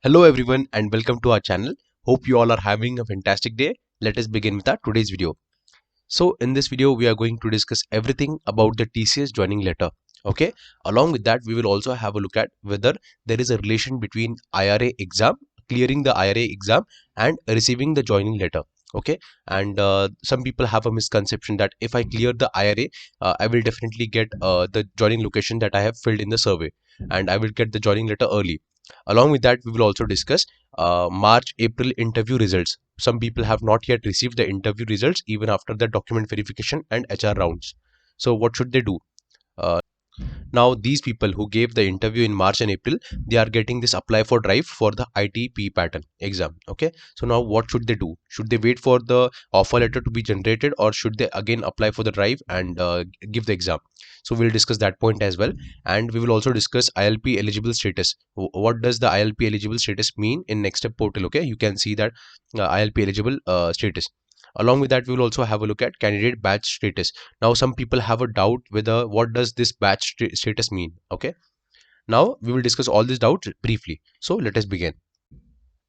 Hello everyone and welcome to our channel. Hope you all are having a fantastic day. Let us begin with our today's video. So in this video we are going to discuss everything about the TCS joining letter. Okay. Along with that we will also have a look at whether there is a relation between IRA exam, clearing the IRA exam and receiving the joining letter. Okay. And some people have a misconception that if I clear the IRA, I will definitely get the joining location that I have filled in the survey and I will get the joining letter early. Along with that, we will also discuss March April interview results. Some people have not yet received the interview results even after the document verification and HR rounds. So, what should they do? Uh, Now, these people who gave the interview in March and April, they are getting this apply for drive for the ITP pattern exam. Okay. So now what should they do? Should they wait for the offer letter to be generated or should they again apply for the drive and give the exam? So we'll discuss that point as well. And we will also discuss ILP eligible status. What does the ILP eligible status mean in Next Step portal? Okay. You can see that ILP eligible status. Along with that, we will also have a look at candidate batch status. Now, some people have a doubt whether what does this batch status mean. Okay. Now, we will discuss all these doubts briefly. So, let us begin.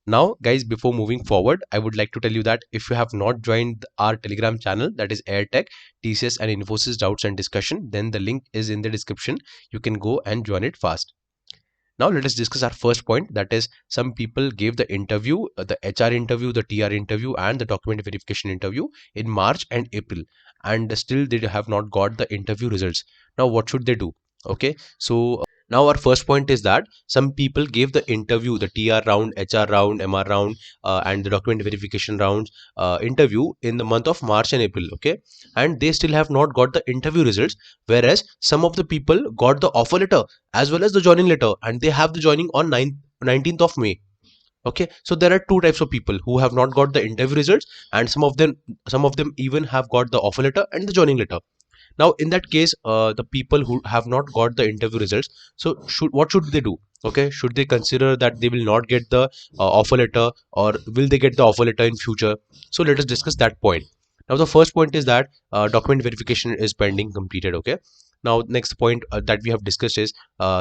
Now, guys, before moving forward, I would like to tell you that if you have not joined our Telegram channel, that is AirTech, TCS, and Infosys Doubts and Discussion, then the link is in the description. You can go and join it fast. Now let us discuss our first point, that is some people gave the interview, the HR interview, the TR interview and the document verification interview in March and April and still they have not got the interview results. Now what should they do? Okay, so now our first point is that some people gave the interview, the TR round, HR round, MR round and the document verification rounds interview in the month of March and April. Okay, and they still have not got the interview results, whereas some of the people got the offer letter as well as the joining letter and they have the joining on 19th of May. Okay, so there are two types of people who have not got the interview results and some of them even have got the offer letter and the joining letter. Now in that case, the people who have not got the interview results, so what should they do? Okay, should they consider that they will not get the offer letter or will they get the offer letter in future? So let us discuss that point. Now the first point is that document verification is pending completed. Okay, now next point that we have discussed is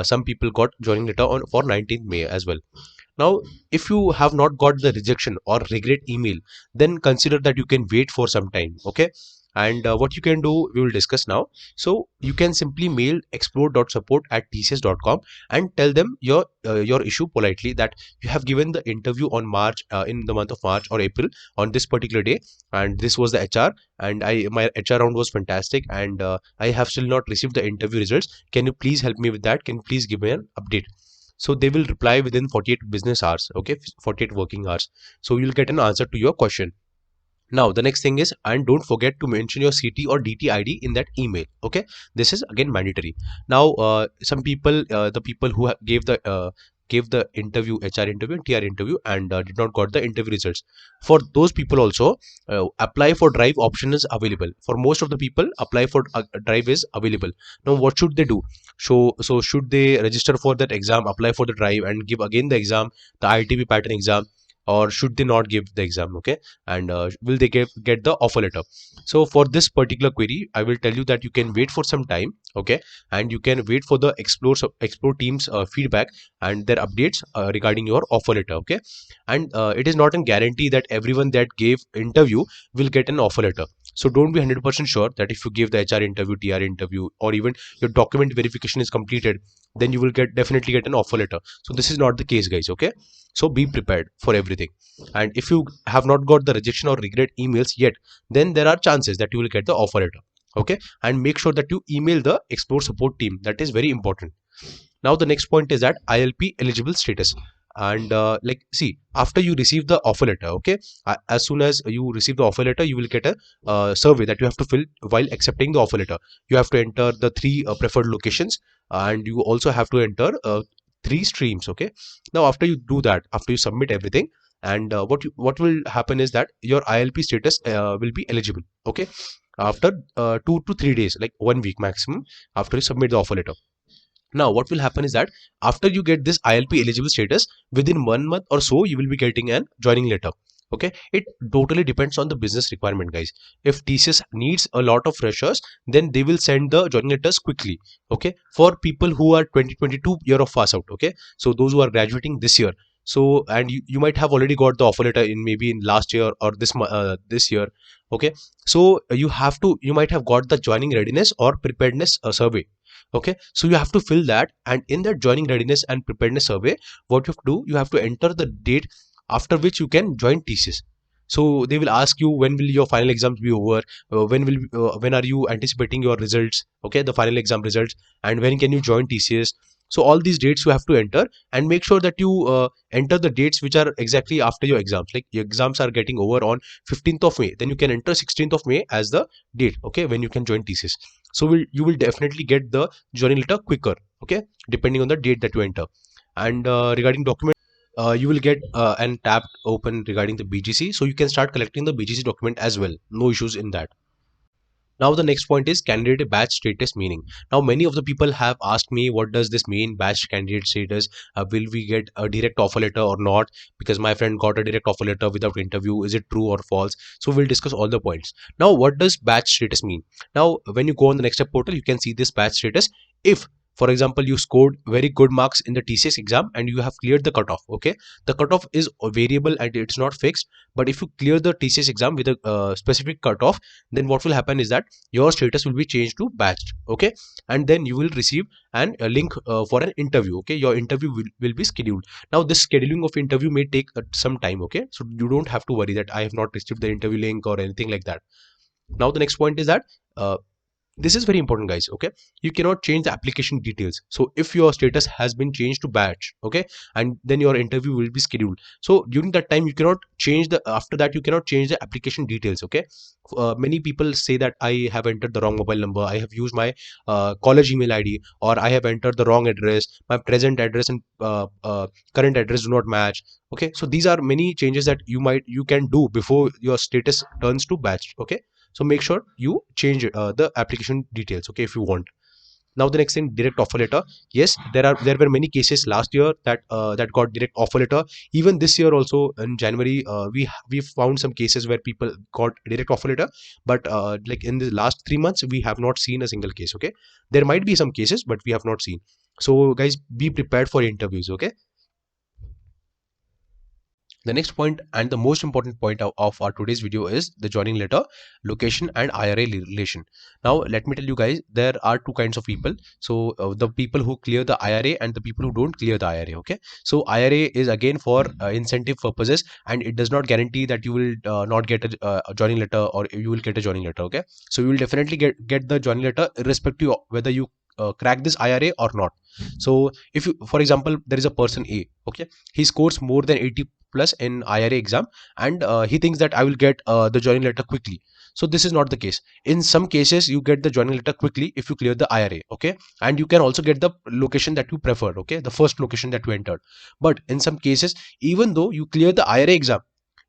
some people got joining letter on for 19th May as well. Now if you have not got the rejection or regret email, then consider that you can wait for some time. Okay, and what you can do we will discuss now. So you can simply mail explore.support@tcs.com and tell them your issue politely, that you have given the interview on March, in the month of March or April on this particular day, and this was the HR and my HR round was fantastic and I have still not received the interview results. Can you please help me with that? Can you please give me an update? So they will reply within 48 business hours. Okay, 48 working hours. So you'll get an answer to your question. Now the next thing is, and don't forget to mention your CT or DT ID in that email. Okay, this is again mandatory. Now some people, the people who gave the interview, HR interview and TR interview and did not got the interview results, for those people also apply for drive option is available. For most of the people, apply for drive is available. Now what should they do? So should they register for that exam, apply for the drive and give again the exam, the ITP pattern exam, or should they not give the exam? Okay, and will they get the offer letter? So for this particular query I will tell you that you can wait for some time. Okay, and you can wait for the explore teams feedback and their updates regarding your offer letter. Okay, and it is not a guarantee that everyone that gave interview will get an offer letter. So don't be 100% sure that if you give the HR interview, TR interview, or even your document verification is completed, then you will definitely get an offer letter. So this is not the case, guys. Okay, so be prepared for everything. And if you have not got the rejection or regret emails yet, then there are chances that you will get the offer letter. Okay, and make sure that you email the explore support team. That is very important. Now the next point is that ILP eligible status. And like, see, after you receive the offer letter, okay, as soon as you receive the offer letter, you will get a survey that you have to fill while accepting the offer letter. You have to enter the three preferred locations and you also have to enter three streams. Okay, now after you do that, after you submit everything, and what will happen is that your ILP status will be eligible. Okay, after 2 to 3 days, like 1 week maximum, after you submit the offer letter. Now what will happen is that after you get this ILP eligible status, within 1 month or so you will be getting an joining letter. Okay, it totally depends on the business requirement, guys. If TCS needs a lot of freshers, then they will send the joining letters quickly. Okay, for people who are 2022 year of pass out. Okay, so those who are graduating this year, So, and you might have already got the offer letter in maybe in last year or this year. Okay, so you might have got the joining readiness or preparedness survey. Okay, so you have to fill that, and in that joining readiness and preparedness survey, what you have to do, you have to enter the date after which you can join TCS. So they will ask you, when will your final exams be over, when are you anticipating your results, okay, the final exam results, and when can you join TCS. So all these dates you have to enter, and make sure that you enter the dates which are exactly after your exams. Like your exams are getting over on 15th of May, then you can enter 16th of May as the date, okay, when you can join TCS. So you will definitely get the joining letter quicker, okay, depending on the date that you enter. And regarding document, you will get an tab open regarding the BGC, so you can start collecting the BGC document as well. No issues in that. Now the next point is candidate batch status meaning. Now many of the people have asked me, what does this mean, batch candidate status? Will we get a direct offer letter or not? Because my friend got a direct offer letter without interview. Is it true or false? So we'll discuss all the points. Now what does batch status mean? Now when you go on the next step portal, you can see this batch status. If, for example, you scored very good marks in the TCS exam and you have cleared the cutoff, okay, the cutoff is a variable and it's not fixed. But if you clear the TCS exam with a specific cutoff, then what will happen is that your status will be changed to batched, okay, and then you will receive a link for an interview. Okay, your interview will be scheduled. Now this scheduling of interview may take some time, okay, so you don't have to worry that I have not received the interview link or anything like that. Now the next point is that uh, this is very important, guys. Okay, you cannot change the application details. So if your status has been changed to batch, okay, and then your interview will be scheduled, so during that time you cannot change the, after that you cannot change the application details. Okay, many people say that I have entered the wrong mobile number, I have used my college email ID, or I have entered the wrong address, my present address and current address do not match. Okay, so these are many changes that you can do before your status turns to batch. Okay, so make sure you change the application details, okay, if you want. Now the next thing, direct offer letter. Yes, there were many cases last year that got direct offer letter. Even this year also in January, we found some cases where people got direct offer letter, but like in the last 3 months we have not seen a single case. Okay, there might be some cases but we have not seen. So guys, be prepared for interviews. Okay, the next point and the most important point of our today's video is the joining letter, location and IRA relation. Now let me tell you guys, there are two kinds of people. So the people who clear the IRA and the people who don't clear the IRA. Okay, so IRA is again for incentive purposes, and it does not guarantee that you will not get a joining letter or you will get a joining letter. Okay, so you will definitely get the joining letter irrespective of whether you crack this IRA or not. So if you, for example, there is a person A, okay, he scores more than 80 plus in IRA exam, and he thinks that I will get the joining letter quickly. So this is not the case. In some cases you get the joining letter quickly if you clear the IRA, okay, and you can also get the location that you preferred, okay, the first location that you entered. But in some cases, even though you clear the IRA exam,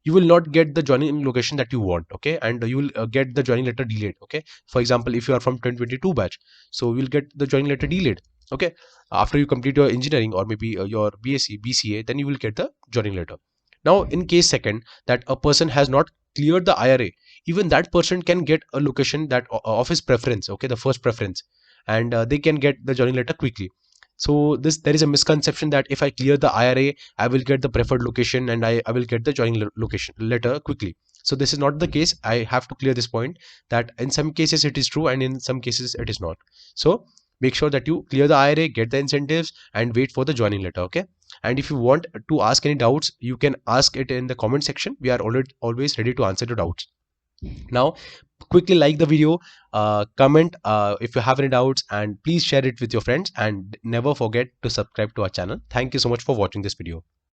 you will not get the joining location that you want, okay, and you will get the joining letter delayed. Okay, for example, if you are from 2022 batch, so you will get the joining letter delayed. Okay, after you complete your engineering or maybe your BSc BCA, then you will get the joining letter. Now in case second, that a person has not cleared the IRA, even that person can get a location that of his preference, okay, the first preference, and they can get the joining letter quickly. So this, there is a misconception that if I clear the IRA, I will get the preferred location and I will get the joining location letter quickly. So this is not the case. I have to clear this point, that in some cases it is true and in some cases it is not. So make sure that you clear the IRA, get the incentives and wait for the joining letter. Okay, and if you want to ask any doubts, you can ask it in the comment section. We are always ready to answer your doubts. Now quickly like the video, comment if you have any doubts, and please share it with your friends, and never forget to subscribe to our channel. Thank you so much for watching this video.